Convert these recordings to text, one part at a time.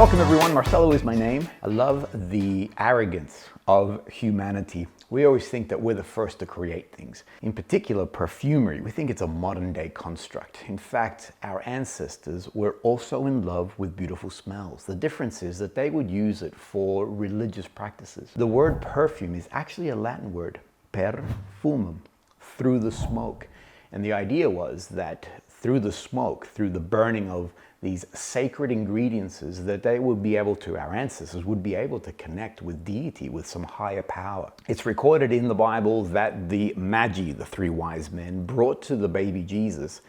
Welcome everyone, Marcelo is my name. I love the arrogance of humanity. We always think that we're the first to create things. In particular, perfumery. We think it's a modern day construct. In fact, our ancestors were also in love with beautiful smells. The difference is that they would use it for religious practices. The word perfume is actually a Latin word, perfumum, through the smoke. And the idea was that through the smoke, through the burning of these sacred ingredients, that they would be able to, our ancestors would be able to connect with deity, with some higher power. It's recorded in the Bible that the Magi, the three wise men, brought to the baby Jesus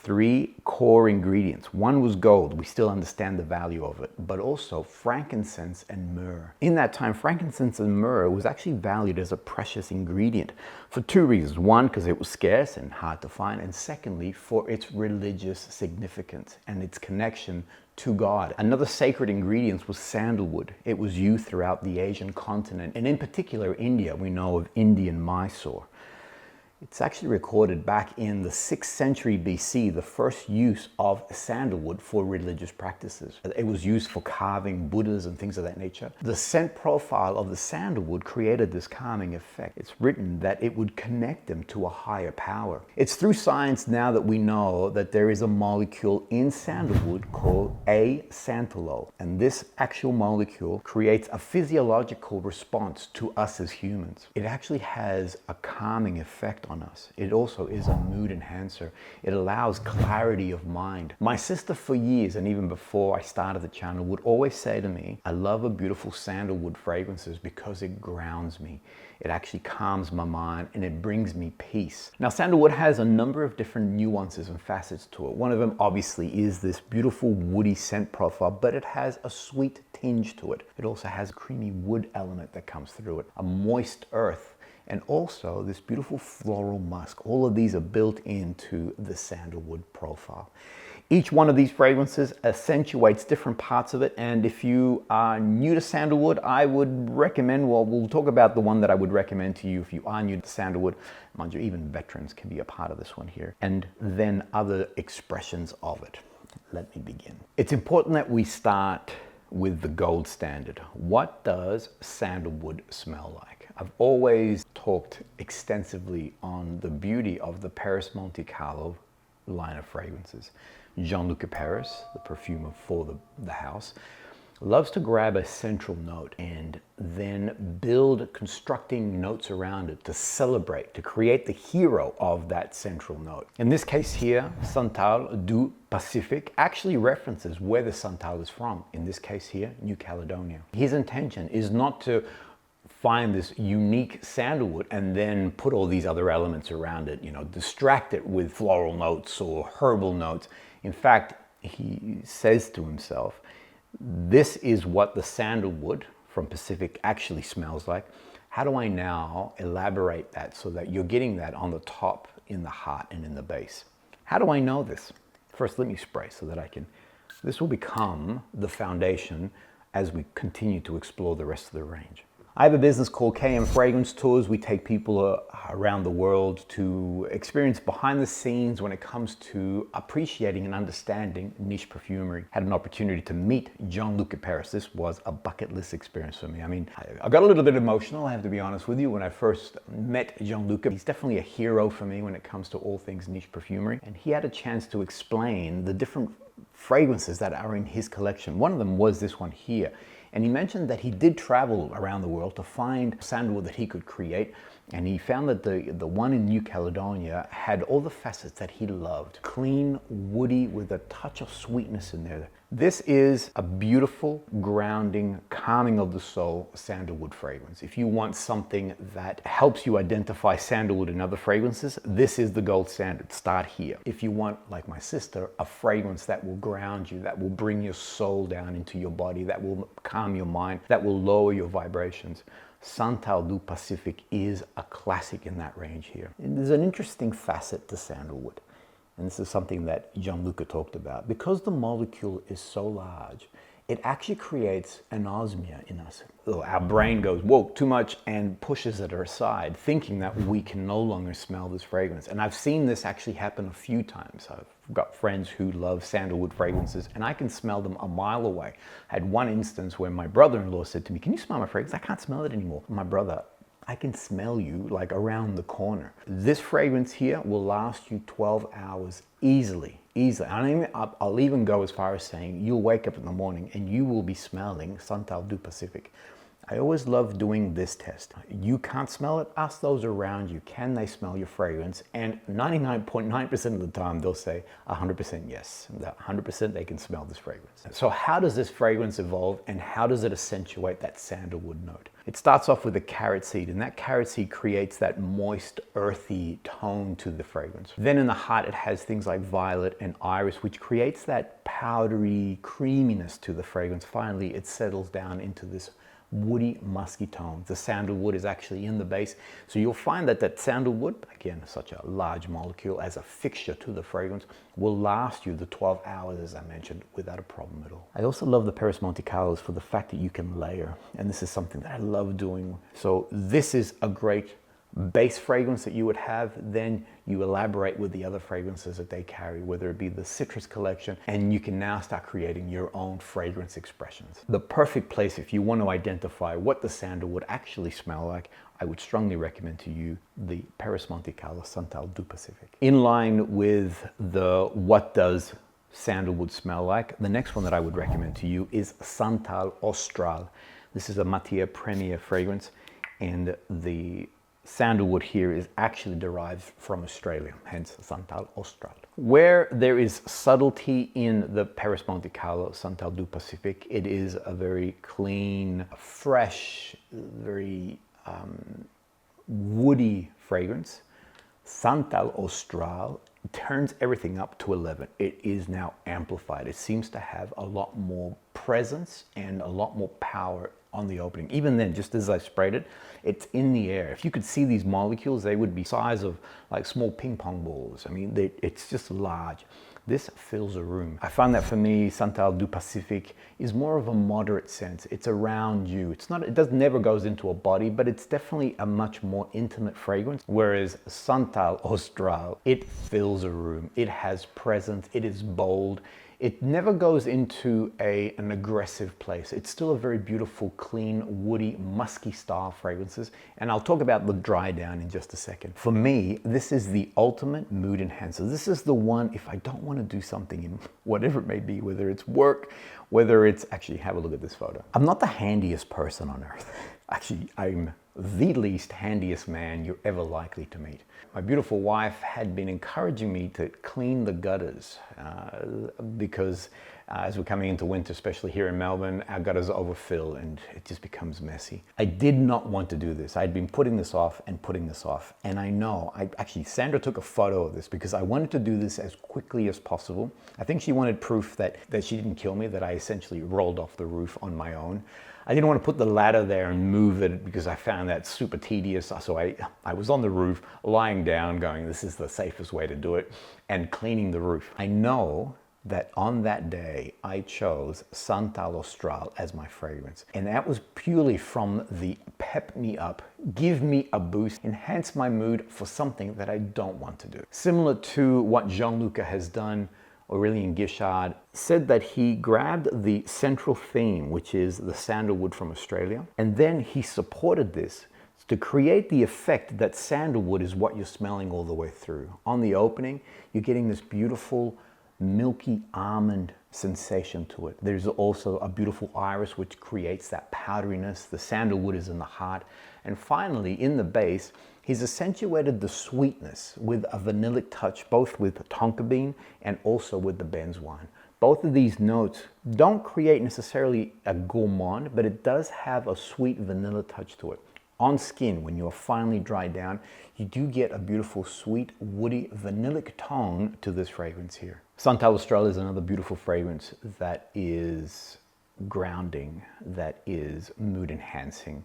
three core ingredients. One was gold, we still understand the value of it, but also frankincense and myrrh. In that time, frankincense and myrrh was actually valued as a precious ingredient for two reasons. One, because it was scarce and hard to find, and secondly, for its religious significance and its connection to God. Another sacred ingredient was sandalwood. It was used throughout the Asian continent, and in particular India. We know of Indian Mysore. It's actually recorded back in the 6th century BC, the first use of sandalwood for religious practices. It was used for carving Buddhas and things of that nature. The scent profile of the sandalwood created this calming effect. It's written that it would connect them to a higher power. It's through science now that we know that there is a molecule in sandalwood called SANTAL, and this actual molecule creates a physiological response to us as humans. It actually has a calming effect on us. It also is a mood enhancer. It allows clarity of mind. My sister for years, and even before I started the channel, would always say to me, I love a beautiful sandalwood fragrances because it grounds me. It actually calms my mind and it brings me peace. Now, sandalwood has a number of different nuances and facets to it. One of them obviously is this beautiful woody scent profile, but it has a sweet tinge to it. It also has a creamy wood element that comes through it, a moist earth, and also this beautiful floral musk. All of these are built into the sandalwood profile. Each one of these fragrances accentuates different parts of it, and if you are new to sandalwood, I would recommend, well, we'll talk about the one that I would recommend to you if you are new to sandalwood. Mind you, even veterans can be a part of this one here. And then other expressions of it. Let me begin. It's important that we start with the gold standard. What does sandalwood smell like? I've always talked extensively on the beauty of the PERRIS Monte Carlo line of fragrances. Jean-Luc Perris, the perfumer for the house, loves to grab a central note and then build constructing notes around it to celebrate, to create the hero of that central note. In this case here, Santal du Pacific actually references where the Santal is from. In this case here, New Caledonia. His intention is not to find this unique sandalwood and then put all these other elements around it, you know, distract it with floral notes or herbal notes. In fact, he says to himself, this is what the sandalwood from Pacific actually smells like. How do I now elaborate that so that you're getting that on the top, in the heart, and in the base? How do I know this? First, let me spray so that this will become the foundation as we continue to explore the rest of the range. I have a business called KM Fragrance Tours. We take people around the world to experience behind the scenes when it comes to appreciating and understanding niche perfumery. Had an opportunity to meet Jean-Luc Perris. This was a bucket list experience for me. I mean, I got a little bit emotional, I have to be honest with you, when I first met Jean-Luc. He's definitely a hero for me when it comes to all things niche perfumery. And he had a chance to explain the different fragrances that are in his collection. One of them was this one here. And he mentioned that he did travel around the world to find sandalwood that he could create. And he found that the one in New Caledonia had all the facets that he loved. Clean, woody, with a touch of sweetness in there. This is a beautiful, grounding, calming of the soul sandalwood fragrance. If you want something that helps you identify sandalwood in other fragrances, this is the gold standard. Start here. If you want, like my sister, a fragrance that will ground you, that will bring your soul down into your body, that will calm your mind, that will lower your vibrations, Santal du Pacific is a classic in that range here. And there's an interesting facet to sandalwood. And this is something that Jean-Luc talked about. Because the molecule is so large, it actually creates anosmia in us. Our brain goes, whoa, too much, and pushes it aside, thinking that we can no longer smell this fragrance. And I've seen this actually happen a few times. I've got friends who love sandalwood fragrances, and I can smell them a mile away. I had one instance where my brother-in-law said to me, "Can you smell my fragrance? I can't smell it anymore." My brother, I can smell you like around the corner. This fragrance here will last you 12 hours easily. I'll even go as far as saying you'll wake up in the morning and you will be smelling Santal du Pacific. I always love doing this test. You can't smell it, ask those around you, can they smell your fragrance? And 99.9% of the time they'll say 100% yes. 100% they can smell this fragrance. So how does this fragrance evolve and how does it accentuate that sandalwood note? It starts off with a carrot seed, and that carrot seed creates that moist, earthy tone to the fragrance. Then in the heart it has things like violet and iris, which creates that powdery creaminess to the fragrance. Finally, it settles down into this woody, musky tone. The sandalwood is actually in the base. So you'll find that that sandalwood, again, such a large molecule as a fixture to the fragrance, will last you the 12 hours, as I mentioned, without a problem at all. I also love the PERRIS Monte Carlos for the fact that you can layer. And this is something that I love doing. So this is a great base fragrance that you would have, then you elaborate with the other fragrances that they carry, whether it be the citrus collection, and you can now start creating your own fragrance expressions. The perfect place if you want to identify what the sandalwood actually smell like, I would strongly recommend to you the PERRIS Monte Carlo Santal du Pacific. In line with the what does sandalwood smell like, the next one that I would recommend to you is Santal Austral. This is a Matiere Premier fragrance, and the sandalwood here is actually derived from Australia, hence Santal Austral. Where there is subtlety in the PERRIS Monte Carlo Santal du Pacific, it is a very clean, fresh, very woody fragrance. Santal Austral turns everything up to 11. It is now amplified. It seems to have a lot more presence and a lot more power on the opening. Even then, just as I sprayed it, it's in the air. If you could see these molecules, they would be size of like small ping pong balls. I mean, it's just large. This fills a room. I find that for me, Santal du Pacific is more of a moderate sense. It's around you. It's not, never goes into a body, but it's definitely a much more intimate fragrance. Whereas Santal Austral, it fills a room. It has presence. It is bold. It never goes into an aggressive place. It's still a very beautiful, clean, woody, musky style fragrances. And I'll talk about the dry down in just a second. For me, this is the ultimate mood enhancer. This is the one, if I don't want to do something in whatever it may be, whether it's work, whether it's, actually have a look at this photo. I'm not the handiest person on earth. Actually, I'm the least handiest man you're ever likely to meet. My beautiful wife had been encouraging me to clean the gutters because as we're coming into winter, especially here in Melbourne, our gutters overfill and it just becomes messy. I did not want to do this. I'd been putting this off and putting this off. And I know, actually, Sandra took a photo of this because I wanted to do this as quickly as possible. I think she wanted proof that she didn't kill me, that I essentially rolled off the roof on my own. I didn't want to put the ladder there and move it because I found that super tedious. So I was on the roof, lying down, going, this is the safest way to do it, and cleaning the roof. I know that on that day, I chose Santal Austral as my fragrance. And that was purely from the pep me up, give me a boost, enhance my mood for something that I don't want to do. Similar to what Jean-Luc has done, Aurélien Guichard said that he grabbed the central theme, which is the sandalwood from Australia, and then he supported this to create the effect that sandalwood is what you're smelling all the way through. On the opening, you're getting this beautiful milky almond sensation to it. There's also a beautiful iris which creates that powderiness. The sandalwood is in the heart. And finally, in the base, he's accentuated the sweetness with a vanillic touch, both with tonka bean and also with the benzoin. Both of these notes don't create necessarily a gourmand, but it does have a sweet vanilla touch to it. On skin, when you're finally dried down, you do get a beautiful, sweet, woody, vanillic tone to this fragrance here. Santal Austral is another beautiful fragrance that is grounding, that is mood enhancing.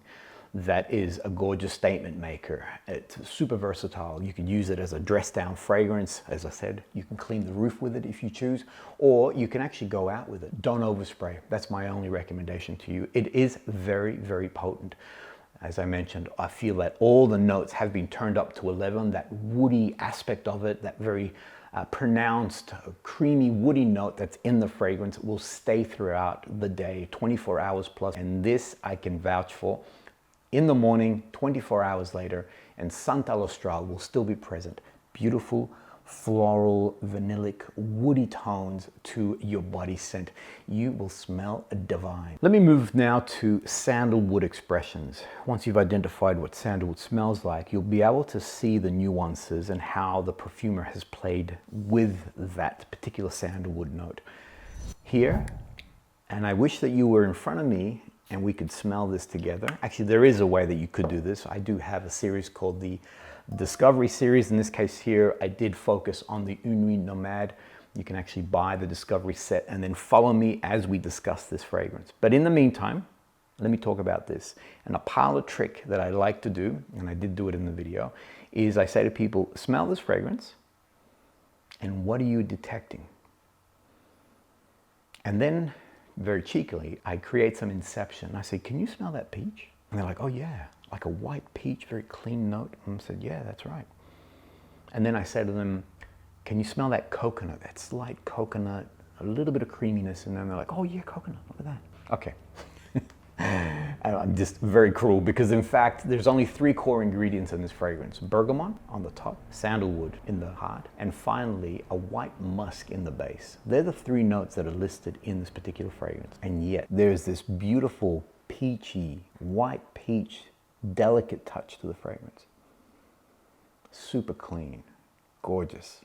that is a gorgeous statement maker. It's super versatile. You can use it as a dress down fragrance. As I said, you can clean the roof with it if you choose, or you can actually go out with it. Don't overspray. That's my only recommendation to you. It is very, very potent. As I mentioned, I feel that all the notes have been turned up to 11. That woody aspect of it, that very pronounced, creamy, woody note that's in the fragrance will stay throughout the day, 24 hours plus. And this I can vouch for. In the morning, 24 hours later, and SANTAL AUSTRAL will still be present. Beautiful, floral, vanillic, woody tones to your body scent. You will smell divine. Let me move now to sandalwood expressions. Once you've identified what sandalwood smells like, you'll be able to see the nuances and how the perfumer has played with that particular sandalwood note. Here, and I wish that you were in front of me and we could smell this together. Actually, there is a way that you could do this. I do have a series called the Discovery series. In this case here, I did focus on the NUIT NOMAD. You can actually buy the Discovery set and then follow me as we discuss this fragrance. But in the meantime, let me talk about this. And a parlor trick that I like to do, and I did do it in the video, is I say to people, smell this fragrance, and what are you detecting? And then, very cheekily, I create some inception. I say, can you smell that peach? And they're like, oh yeah, like a white peach, very clean note. And I said, yeah, that's right. And then I said to them, can you smell that coconut, that slight coconut, a little bit of creaminess? And then they're like, oh yeah, coconut, look at that. Okay. I'm just very cruel because in fact, there's only 3 core ingredients in this fragrance. Bergamot on the top, sandalwood in the heart, and finally a white musk in the base. They're the 3 notes that are listed in this particular fragrance. And yet there's this beautiful peachy, white peach, delicate touch to the fragrance. Super clean, gorgeous.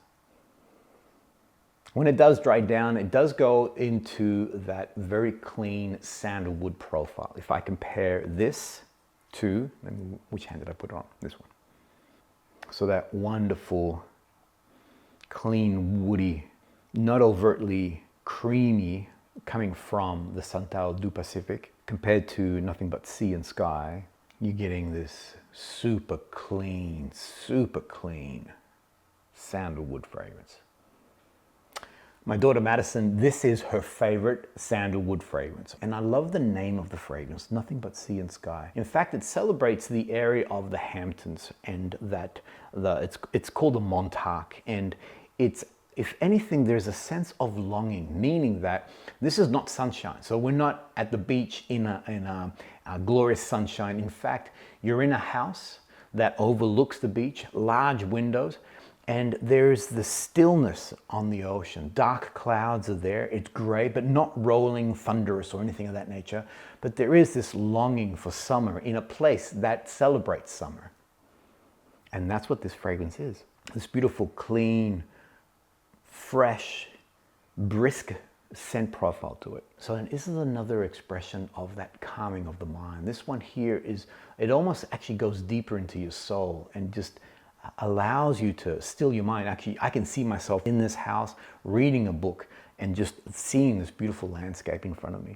When it does dry down, it does go into that very clean sandalwood profile. If I compare this to, which hand did I put on? This one. So that wonderful, clean, woody, not overtly creamy, coming from the Santal du Pacific, compared to Nothing But Sea and Sky, you're getting this super clean sandalwood fragrance. My daughter Madison, this is her favorite sandalwood fragrance. And I love the name of the fragrance, Nothing But Sea and Sky. In fact, it celebrates the area of the Hamptons, and that it's called a Montauk. And it's, if anything, there's a sense of longing, meaning that this is not sunshine. So we're not at the beach in a glorious sunshine. In fact, you're in a house that overlooks the beach, large windows, and there's the stillness on the ocean. Dark clouds are there. It's gray, but not rolling, thunderous or anything of that nature. But there is this longing for summer in a place that celebrates summer. And that's what this fragrance is. This beautiful, clean, fresh, brisk scent profile to it. So this is another expression of that calming of the mind. This one here is, it almost actually goes deeper into your soul and just allows you to still your mind. Actually, I can see myself in this house reading a book and just seeing this beautiful landscape in front of me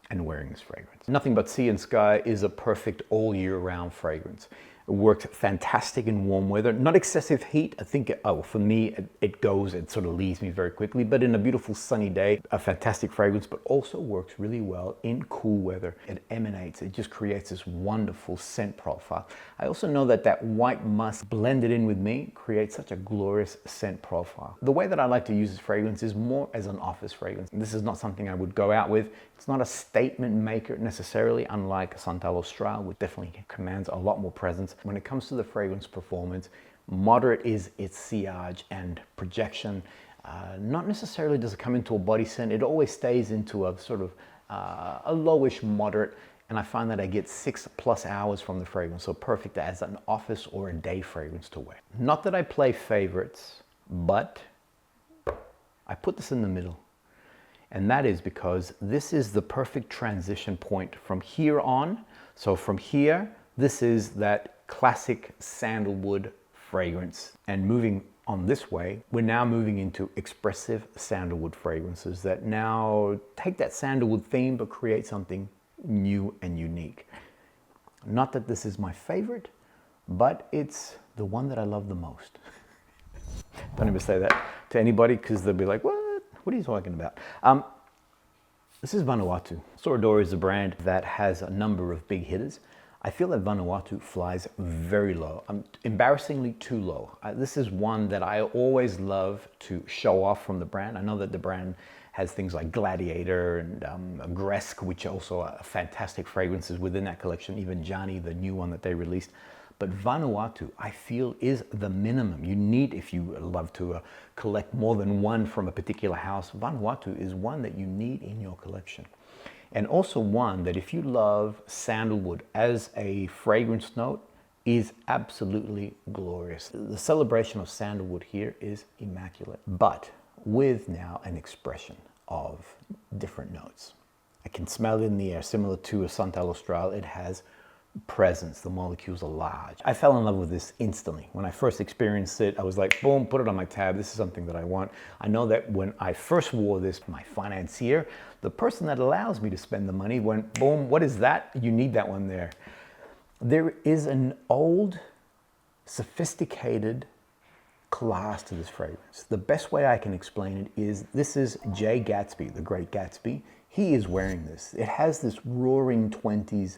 and wearing this fragrance. Nothing But Sea and Sky is a perfect all year round fragrance. It works fantastic in warm weather, not excessive heat. I think, for me, it sort of leaves me very quickly, but in a beautiful sunny day, a fantastic fragrance, but also works really well in cool weather. It emanates, it just creates this wonderful scent profile. I also know that that white musk blended in with me creates such a glorious scent profile. The way that I like to use this fragrance is more as an office fragrance. This is not something I would go out with. It's not a statement maker necessarily, unlike SANTAL AUSTRAL, which definitely commands a lot more presence. When it comes to the fragrance performance, moderate is its sillage and projection. Not necessarily does it come into a body scent. It always stays into a sort of a lowish moderate, and I find that I get 6+ hours from the fragrance, so perfect as an office or a day fragrance to wear. Not that I play favorites, but I put this in the middle. And that is because this is the perfect transition point from here on. So from here, this is that classic sandalwood fragrance. And moving on this way, we're now moving into expressive sandalwood fragrances that now take that sandalwood theme but create something new and unique. Not that this is my favorite, but it's the one that I love the most. Don't even say that to anybody because they'll be like, what? What are you talking about? This is Vanuatu. DORA is a brand that has a number of big hitters. I feel that Vanuatu flies very low, embarrassingly too low. This is one that I always love to show off from the brand. I know that the brand has things like Gladiator and Gresk, which also are fantastic fragrances within that collection, even Johnny, the new one that they released. But Vanuatu, I feel, is the minimum. You need, if you love to collect more than one from a particular house, Vanuatu is one that you need in your collection. And also one that if you love sandalwood as a fragrance note, is absolutely glorious. The celebration of sandalwood here is immaculate, but with now an expression of different notes. I can smell it in the air, similar to a SANTAL Austral. It has presence, the molecules are large. I fell in love with this instantly. When I first experienced it, I was like, boom, put it on my tab. This is something that I want. I know that when I first wore this, my financier, the person that allows me to spend the money went, boom, what is that? You need that one there. There is an old, sophisticated class to this fragrance. The best way I can explain it is this is Jay Gatsby, the great Gatsby. He is wearing this. It has this roaring 20s,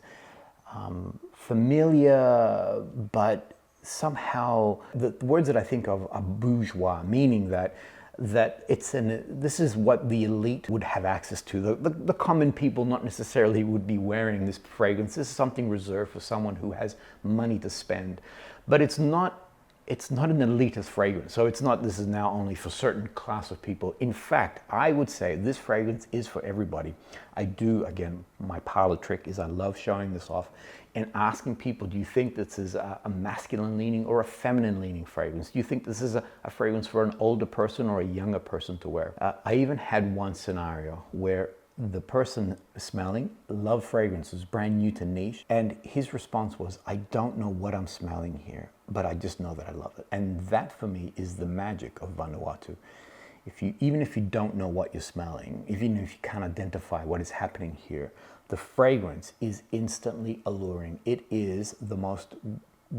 familiar, but somehow the words that I think of are bourgeois, meaning that this is what the elite would have access to. The common people not necessarily would be wearing this fragrance. This is something reserved for someone who has money to spend. But it's not an elitist fragrance. So it's not, this is now only for certain class of people. In fact, I would say this fragrance is for everybody. I do, again, my parlor trick is I love showing this off and asking people, do you think this is a masculine leaning or a feminine leaning fragrance? Do you think this is a fragrance for an older person or a younger person to wear? I even had one scenario where the person smelling loved fragrances, brand new to niche, and his response was, I don't know what I'm smelling here, but I just know that I love it. And that for me is the magic of Vanuatu. Even if you don't know what you're smelling, even if you can't identify what is happening here, the fragrance is instantly alluring. It is the most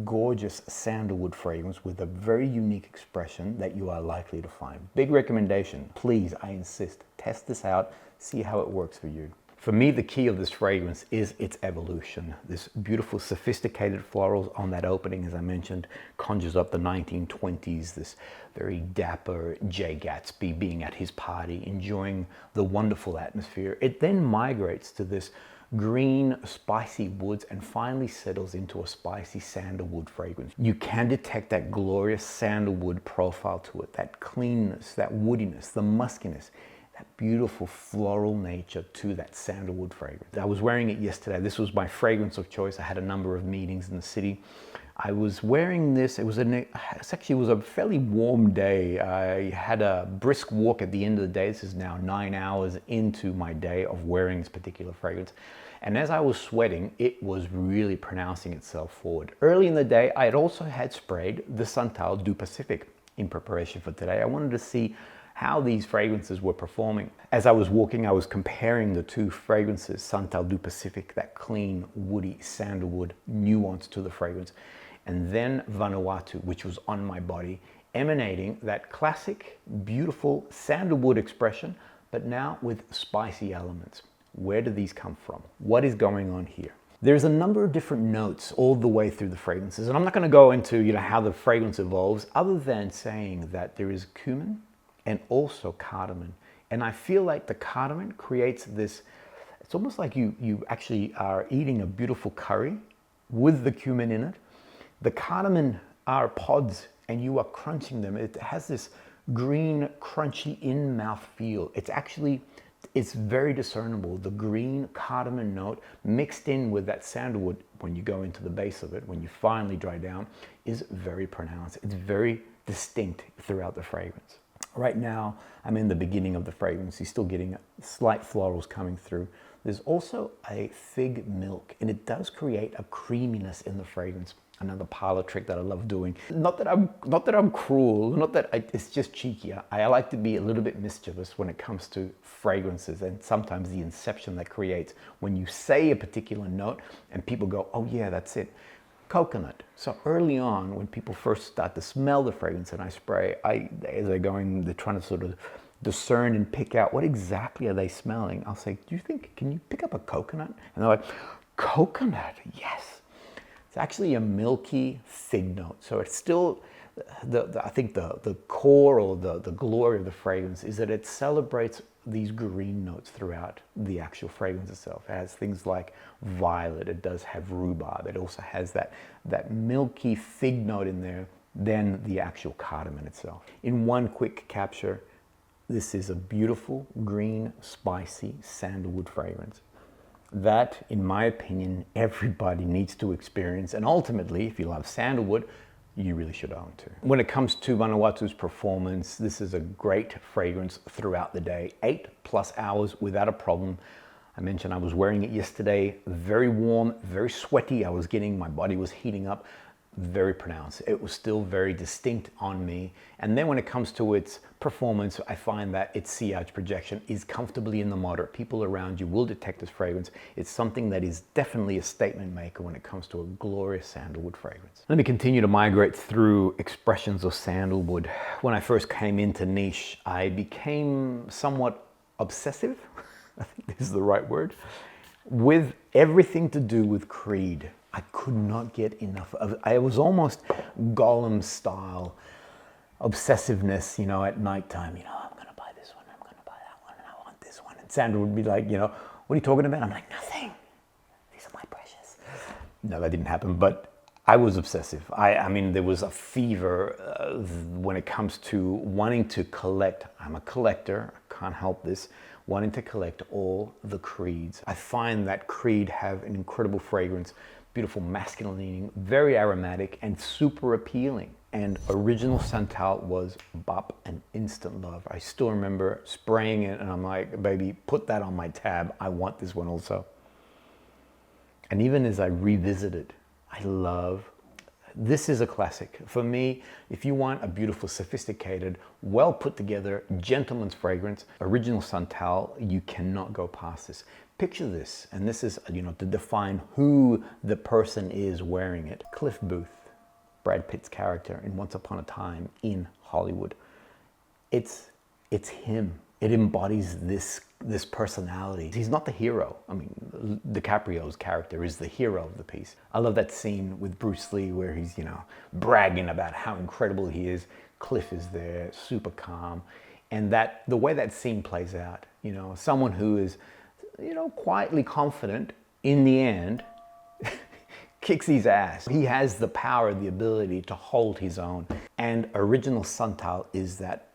gorgeous sandalwood fragrance with a very unique expression that you are likely to find. Big recommendation, please, I insist, test this out, see how it works for you. For me, the key of this fragrance is its evolution. This beautiful, sophisticated florals on that opening, as I mentioned, conjures up the 1920s, this very dapper Jay Gatsby being at his party, enjoying the wonderful atmosphere. It then migrates to this green, spicy woods and finally settles into a spicy sandalwood fragrance. You can detect that glorious sandalwood profile to it, that cleanness, that woodiness, the muskiness, that beautiful floral nature to that sandalwood fragrance. I was wearing it yesterday. This was my fragrance of choice. I had a number of meetings in the city. I was wearing this. It was a fairly warm day. I had a brisk walk at the end of the day. This is now 9 hours into my day of wearing this particular fragrance. And as I was sweating, it was really pronouncing itself forward. Early in the day, I had also had sprayed the SANTAL du Pacific in preparation for today. I wanted to see how these fragrances were performing. As I was walking, I was comparing the two fragrances, SANTAL du Pacific, that clean, woody, sandalwood nuance to the fragrance, and then Vanuatu, which was on my body, emanating that classic, beautiful sandalwood expression, but now with spicy elements. Where do these come from? What is going on here? There's a number of different notes all the way through the fragrances, and I'm not going to go into how the fragrance evolves, other than saying that there is cumin and also cardamom. And I feel like the cardamom creates this, it's almost like you actually are eating a beautiful curry with the cumin in it. The cardamom are pods and you are crunching them. It has this green, crunchy in-mouth feel. It's very discernible. The green cardamom note mixed in with that sandalwood when you go into the base of it, when you finally dry down, is very pronounced. It's very distinct throughout the fragrance. Right now, I'm in the beginning of the fragrance. You're still getting slight florals coming through. There's also a fig milk, and it does create a creaminess in the fragrance. Another parlor trick that I love doing. Not that I'm cruel, it's just cheeky. I like to be a little bit mischievous when it comes to fragrances, and sometimes the inception that creates when you say a particular note and people go, oh yeah, that's it. Coconut. So early on, when people first start to smell the fragrance and I spray, as they're trying to sort of discern and pick out what exactly are they smelling. I'll say, can you pick up a coconut? And they're like, coconut, yes. It's actually a milky fig note. So it's still, I think the core or the glory of the fragrance is that it celebrates these green notes throughout the actual fragrance itself. It has things like violet, it does have rhubarb, it also has that milky fig note in there, then the actual cardamom itself. In one quick capture, this is a beautiful, green, spicy sandalwood fragrance that, in my opinion, everybody needs to experience. And ultimately, if you love sandalwood, you really should own too. When it comes to Vanuatu's performance, this is a great fragrance throughout the day. 8+ hours without a problem. I mentioned I was wearing it yesterday, very warm, very sweaty. My body was heating up, very pronounced. It was still very distinct on me. And then when it comes to its performance, I find that its sillage projection is comfortably in the moderate. People around you will detect this fragrance. It's something that is definitely a statement maker when it comes to a glorious sandalwood fragrance. Let me continue to migrate through expressions of sandalwood. When I first came into niche, I became somewhat obsessive, I think this is the right word, with everything to do with creed. I could not get enough of it. I was almost Gollum style obsessiveness, you know, at nighttime, you know, I'm gonna buy this one, I'm gonna buy that one, and I want this one. And Sandra would be like, you know, what are you talking about? I'm like, nothing. These are my precious. No, that didn't happen, but I was obsessive. I mean, there was a fever when it comes to wanting to collect. I'm a collector, I can't help this. Wanting to collect all the creeds. I find that creed have an incredible fragrance, beautiful masculine leaning, very aromatic and super appealing. And original Santal was bop and instant love. I still remember spraying it and I'm like, baby, put that on my tab. I want this one also. And even as I revisit it, I love, this is a classic. For me, if you want a beautiful, sophisticated, well put together, gentleman's fragrance, original Santal, you cannot go past this. Picture this, and this is, you know, to define who the person is wearing it. Cliff Booth, Brad Pitt's character in Once Upon a Time in Hollywood. It's him. It embodies this personality. He's not the hero. I mean, DiCaprio's character is the hero of the piece. I love that scene with Bruce Lee where he's, you know, bragging about how incredible he is. Cliff is there, super calm. And the way that scene plays out, you know, someone who is, you know, quietly confident, in the end, kicks his ass. He has the power, the ability to hold his own. And original Santal is that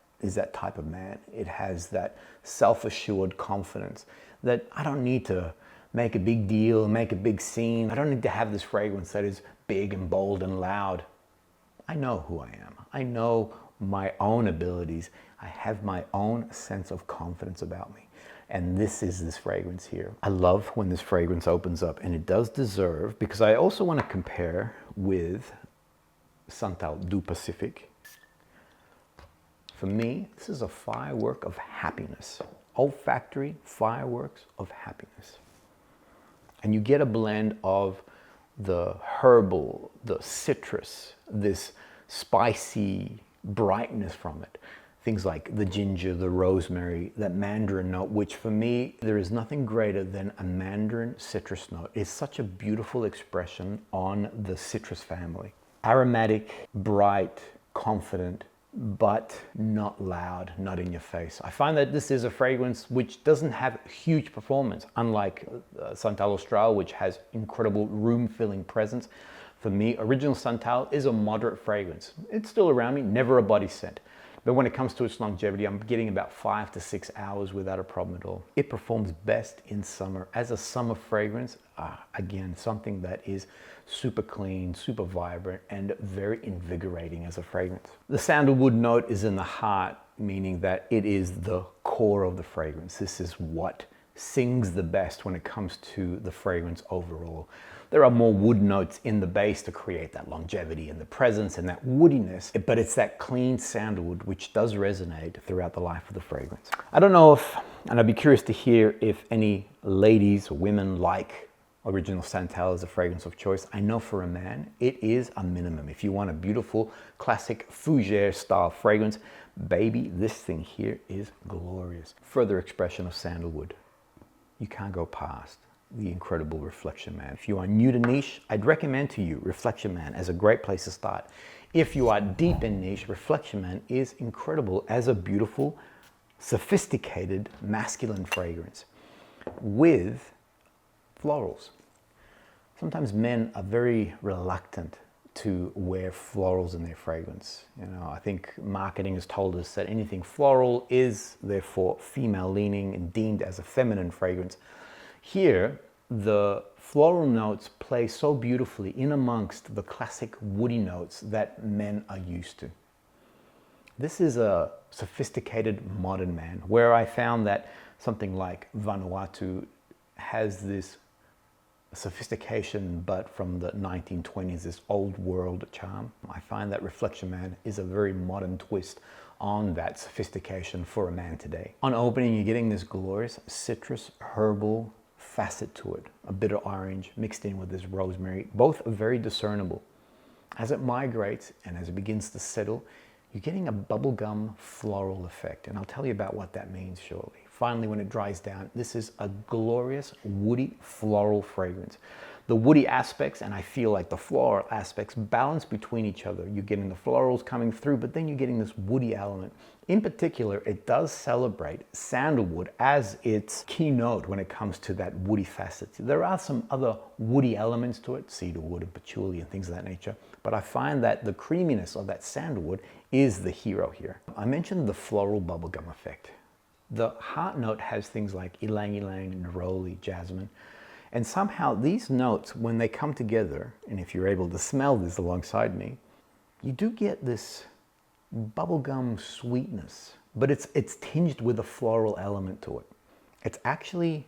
type of man. It has that self-assured confidence that I don't need to make a big deal, make a big scene. I don't need to have this fragrance that is big and bold and loud. I know who I am. I know my own abilities. I have my own sense of confidence about me. And this is this fragrance here. I love when this fragrance opens up, and it does deserve, because I also want to compare with Santal du Pacific. For me, this is a firework of happiness. Olfactory fireworks of happiness. And you get a blend of the herbal, the citrus, this spicy brightness from it. Things like the ginger, the rosemary, that mandarin note, which for me, there is nothing greater than a mandarin citrus note. It's such a beautiful expression on the citrus family. Aromatic, bright, confident, but not loud, not in your face. I find that this is a fragrance which doesn't have huge performance, unlike Santal Austral, which has incredible room-filling presence. For me, original Santal is a moderate fragrance. It's still around me, never a body scent. But when it comes to its longevity, I'm getting about 5 to 6 hours without a problem at all. It performs best in summer. As a summer fragrance, again, something that is super clean, super vibrant, and very invigorating as a fragrance. The sandalwood note is in the heart, meaning that it is the core of the fragrance. This is what sings the best when it comes to the fragrance overall. There are more wood notes in the base to create that longevity and the presence and that woodiness, but it's that clean sandalwood which does resonate throughout the life of the fragrance. I don't know if, and I'd be curious to hear if any ladies or women like Original Santal as a fragrance of choice. I know for a man, it is a minimum. If you want a beautiful, classic fougere style fragrance, baby, this thing here is glorious. Further expression of sandalwood. You can't go past the incredible Reflection Man. If you are new to niche, I'd recommend to you Reflection Man as a great place to start. If you are deep in niche, Reflection Man is incredible as a beautiful, sophisticated, masculine fragrance with florals. Sometimes men are very reluctant to wear florals in their fragrance. You know, I think marketing has told us that anything floral is therefore female leaning and deemed as a feminine fragrance. Here, the floral notes play so beautifully in amongst the classic woody notes that men are used to. This is a sophisticated modern man, where I found that something like Vanuatu has this sophistication, but from the 1920s, this old world charm. I find that Reflection Man is a very modern twist on that sophistication for a man today. On opening, you're getting this glorious citrus herbal facet to it, a bit of orange mixed in with this rosemary, both very discernible. As it migrates and as it begins to settle, you're getting a bubblegum floral effect, and I'll tell you about what that means shortly. Finally, when it dries down, this is a glorious woody floral fragrance. The woody aspects, and I feel like the floral aspects, balance between each other. You're getting the florals coming through, but then you're getting this woody element. In particular, it does celebrate sandalwood as its keynote when it comes to that woody facet. There are some other woody elements to it, cedarwood and patchouli and things of that nature, but I find that the creaminess of that sandalwood is the hero here. I mentioned the floral bubblegum effect. The heart note has things like ylang ylang, neroli, jasmine, and somehow these notes, when they come together, and if you're able to smell this alongside me, you do get this bubblegum sweetness, but it's tinged with a floral element to it. It's actually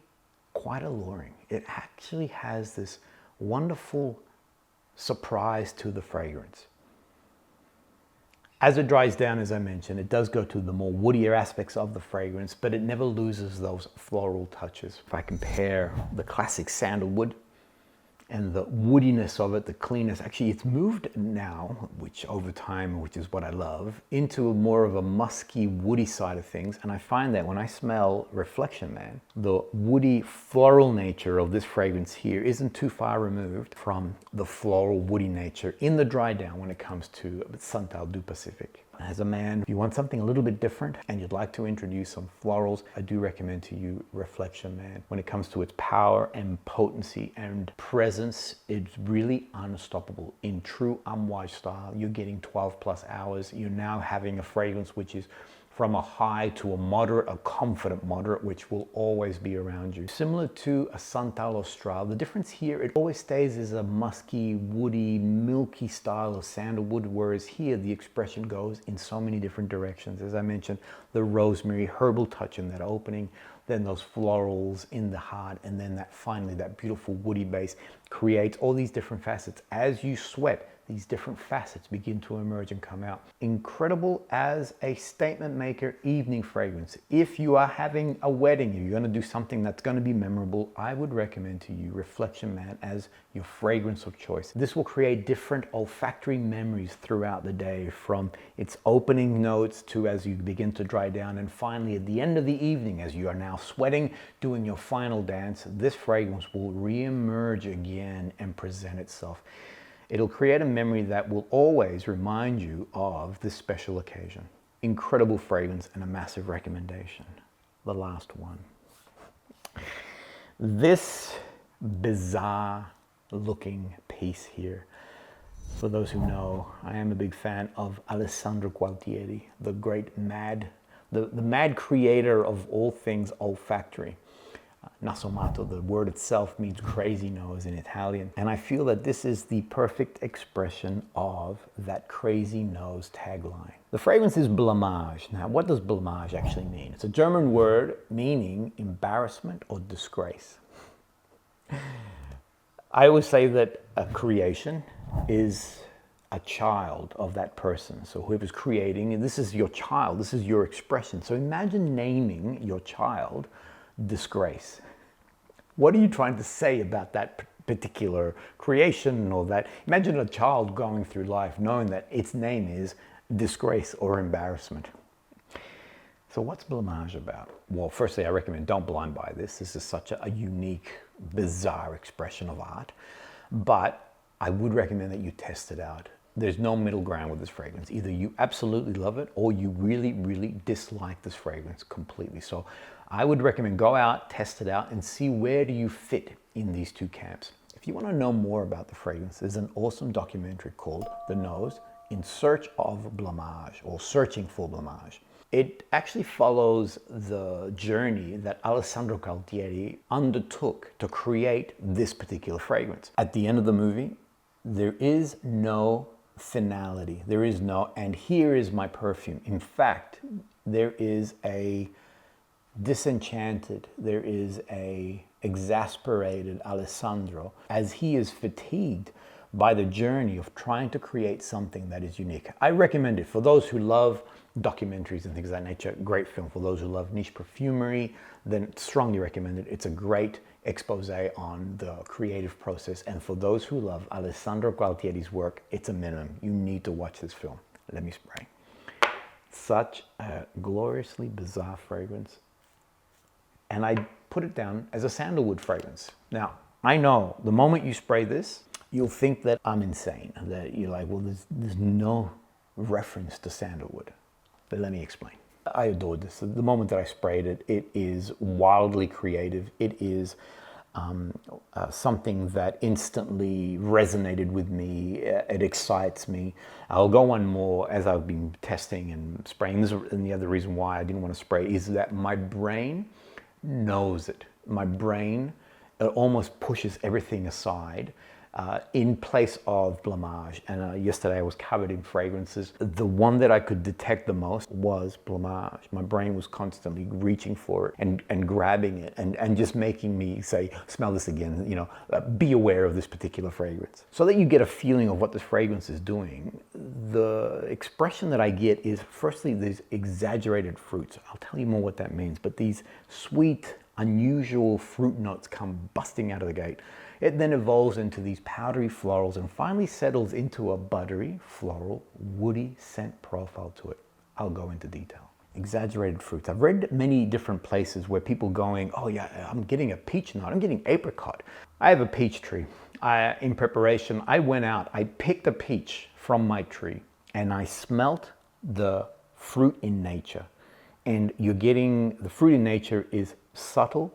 quite alluring. It actually has this wonderful surprise to the fragrance. As it dries down, as I mentioned, it does go to the more woodier aspects of the fragrance, but it never loses those floral touches. If I compare the classic sandalwood and the woodiness of it, the cleanness, actually it's moved now, which over time, which is what I love, into more of a musky, woody side of things. And I find that when I smell Reflection Man, the woody floral nature of this fragrance here isn't too far removed from the floral woody nature in the dry down when it comes to Santal du Pacific. As a man, if you want something a little bit different and you'd like to introduce some florals, I do recommend to you Reflection Man. When it comes to its power and potency and presence, it's really unstoppable. In true AMOUAGE style, you're getting 12 plus hours. You're now having a fragrance which is from a high to a moderate, a confident moderate, which will always be around you. Similar to a Santal Austral, the difference here, it always stays as a musky, woody, milky style of sandalwood, whereas here the expression goes in so many different directions. As I mentioned, the rosemary, herbal touch in that opening, then those florals in the heart, and then that finally, that beautiful woody base creates all these different facets. As you sweat, these different facets begin to emerge and come out. Incredible as a statement maker evening fragrance. If you are having a wedding, you're gonna do something that's gonna be memorable, I would recommend to you Reflection Man as your fragrance of choice. This will create different olfactory memories throughout the day, from its opening notes to as you begin to dry down, and finally at the end of the evening, as you are now sweating, doing your final dance, this fragrance will re-emerge again and present itself. It'll create a memory that will always remind you of this special occasion. Incredible fragrance and a massive recommendation. The last one. This bizarre looking piece here. For those who know, I am a big fan of Alessandro Gualtieri, the great mad, the mad creator of all things olfactory. NASOMATTO, the word itself means crazy nose in Italian. And I feel that this is the perfect expression of that crazy nose tagline. The fragrance is BLAMAGE. Now, what does BLAMAGE actually mean? It's a German word meaning embarrassment or disgrace. I always say that a creation is a child of that person. So whoever's creating, and this is your child, this is your expression. So imagine naming your child disgrace. What are you trying to say about that particular creation or that? Imagine a child going through life knowing that its name is disgrace or embarrassment. So what's BLAMAGE about? Well, firstly, I recommend don't blind buy this. This is such a unique, bizarre expression of art. But I would recommend that you test it out. There's no middle ground with this fragrance. Either you absolutely love it or you really, really dislike this fragrance completely. So I would recommend go out, test it out, and see where do you fit in these two camps. If you want to know more about the fragrance, there's an awesome documentary called The Nose in Search of BLAMAGE, or Searching for BLAMAGE. It actually follows the journey that Alessandro Gualtieri undertook to create this particular fragrance. At the end of the movie, there is no finality. There is no, and here is my perfume. In fact, there is a disenchanted, there is a exasperated Alessandro as he is fatigued by the journey of trying to create something that is unique. I recommend it for those who love documentaries and things of that nature. Great film. For those who love niche perfumery, then strongly recommend it. It's a great expose on the creative process. And for those who love Alessandro Gualtieri's work, it's a minimum. You need to watch this film. Let me spray. Such a gloriously bizarre fragrance. And I put it down as a sandalwood fragrance. Now, I know the moment you spray this, you'll think that I'm insane, that you're like, well, there's no reference to sandalwood. But let me explain. I adored this. The moment that I sprayed it, it is wildly creative. It is something that instantly resonated with me. It excites me. I'll go on more as I've been testing and spraying. And the other reason why I didn't want to spray is that my brain knows it. My brain almost pushes everything aside in place of BLAMAGE. And yesterday I was covered in fragrances. The one that I could detect the most was BLAMAGE. My brain was constantly reaching for it and grabbing it and just making me say, smell this again, you know, be aware of this particular fragrance. So that you get a feeling of what this fragrance is doing, the expression that I get is, firstly, these exaggerated fruits. I'll tell you more what that means, but these sweet, unusual fruit notes come busting out of the gate. It then evolves into these powdery florals and finally settles into a buttery, floral, woody scent profile to it. I'll go into detail. Exaggerated fruits. I've read many different places where people going, oh yeah, I'm getting a peach note, I'm getting apricot. I have a peach tree. In preparation, I went out, I picked a peach from my tree and I smelt the fruit in nature. And you're getting, the fruit in nature is subtle,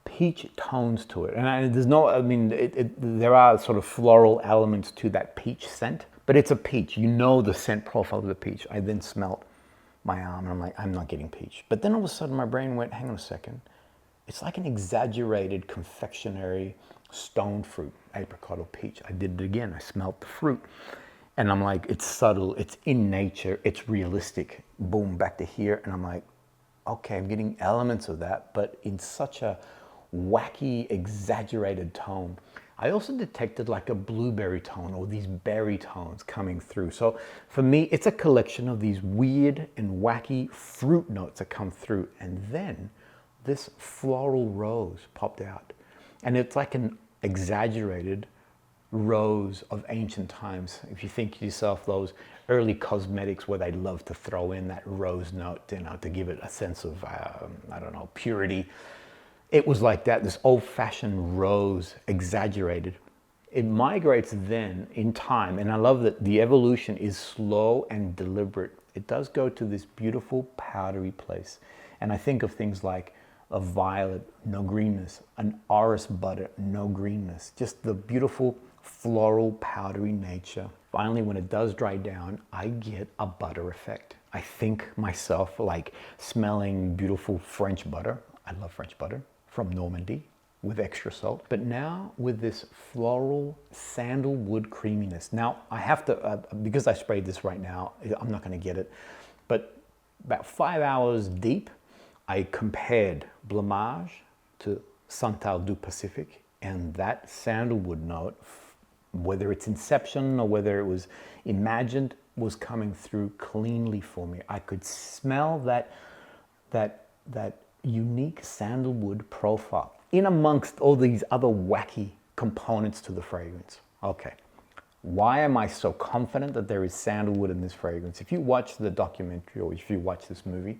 peach tones to it. And there's no, I mean, there are sort of floral elements to that peach scent, but it's a peach. You know the scent profile of the peach. I then smelt my arm and I'm like, I'm not getting peach. But then all of a sudden my brain went, hang on a second. It's like an exaggerated confectionery stone fruit, apricot or peach. I did it again. I smelt the fruit and I'm like, it's subtle, it's in nature, it's realistic. Boom, back to here. And I'm like, okay, I'm getting elements of that, but in such a wacky, exaggerated tone. I also detected like a blueberry tone or these berry tones coming through. So for me, it's a collection of these weird and wacky fruit notes that come through. And then this floral rose popped out. And it's like an exaggerated rose of ancient times. If you think to yourself, those early cosmetics where they love to throw in that rose note, you know, to give it a sense of, I don't know, purity. It was like that, this old-fashioned rose, exaggerated. It migrates then in time, and I love that the evolution is slow and deliberate. It does go to this beautiful powdery place. And I think of things like a violet, no greenness, an orris butter, no greenness, just the beautiful floral powdery nature. Finally, when it does dry down, I get a butter effect. I think myself like smelling beautiful French butter. I love French butter. from Normandy with extra salt, but now with this floral sandalwood creaminess. Now I have to, because I sprayed this right now, I'm not going to get it, but about 5 hours deep, I compared Blamage to Santal du Pacific, and that sandalwood note, whether it's inception or whether it was imagined, was coming through cleanly for me. I could smell that unique sandalwood profile in amongst all these other wacky components to the fragrance. Okay, why am I so confident that there is sandalwood in this fragrance? If you watch the documentary or if you watch this movie,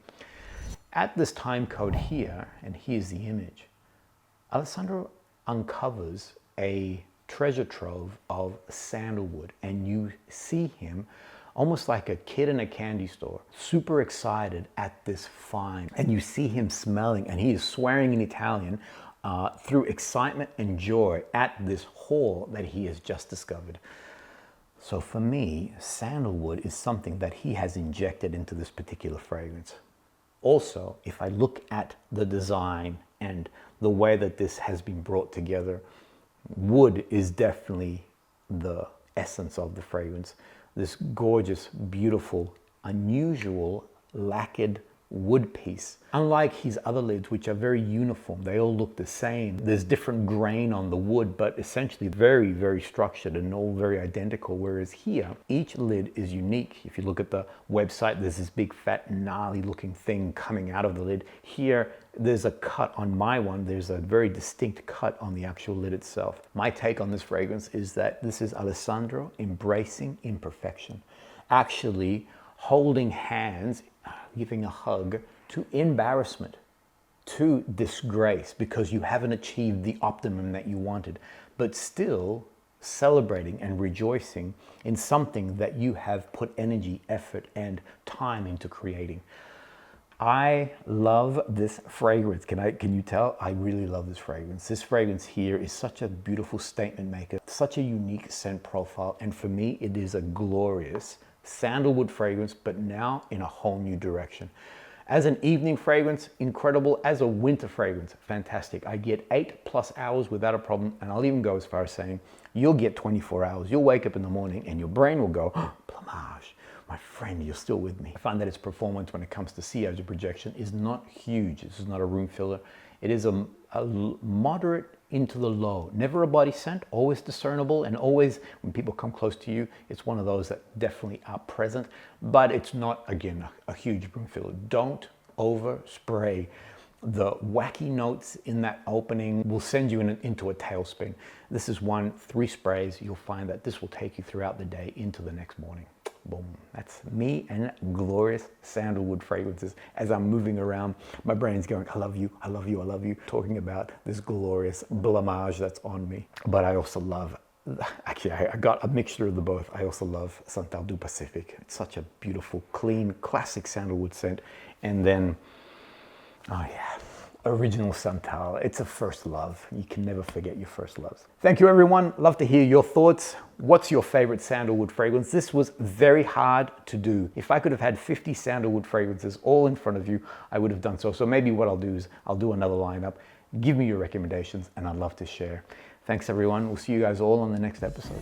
at this time code here, and here's the image, Alessandro uncovers a treasure trove of sandalwood, and you see him almost like a kid in a candy store, super excited at this find. And you see him smelling, and he is swearing in Italian through excitement and joy at this haul that he has just discovered. So for me, sandalwood is something that he has injected into this particular fragrance. Also, if I look at the design and the way that this has been brought together, wood is definitely the essence of the fragrance. This gorgeous, beautiful, unusual lacquered wood piece. Unlike his other lids, which are very uniform, they all look the same. There's different grain on the wood, but essentially very, very structured and all very identical. Whereas here, each lid is unique. If you look at the website, there's this big, fat, gnarly looking thing coming out of the lid. Here, there's a cut on my one. There's a very distinct cut on the actual lid itself. My take on this fragrance is that this is Alessandro embracing imperfection, actually holding hands, giving a hug to embarrassment, to disgrace, because you haven't achieved the optimum that you wanted, but still celebrating and rejoicing in something that you have put energy, effort, and time into creating. I love this fragrance. Can you tell? I really love this fragrance. This fragrance here is such a beautiful statement maker, such a unique scent profile, and for me, it is a glorious sandalwood fragrance, but now in a whole new direction. As an evening fragrance, incredible. As a winter fragrance, fantastic. I get 8+ hours without a problem, and I'll even go as far as saying you'll get 24 hours. You'll wake up in the morning and your brain will go, oh, Blamage, my friend, you're still with me. I find that its performance when it comes to sillage projection is not huge. This is not a room filler. It is a moderate into the low. Never a body scent, always discernible, and always when people come close to you, it's one of those that definitely are present, but it's not, again, a huge room filler. Don't overspray. The wacky notes in that opening will send you into a tailspin. This is 3 sprays. You'll find that this will take you throughout the day into the next morning. Boom. That's me and glorious sandalwood fragrances. As I'm moving around, my brain's going, I love you, I love you, I love you, talking about this glorious Blamage that's on me. But I also love, actually, I got a mixture of the both. I also love Santal du Pacific. It's such a beautiful, clean, classic sandalwood scent. And then, oh yeah, original Santal. It's a first love. You can never forget your first loves. Thank you, everyone. Love to hear your thoughts. What's your favorite sandalwood fragrance? This was very hard to do. If I could have had 50 sandalwood fragrances all in front of you, I would have done so. So maybe what I'll do is I'll do another lineup. Give me your recommendations, and I'd love to share. Thanks, everyone. We'll see you guys all on the next episode.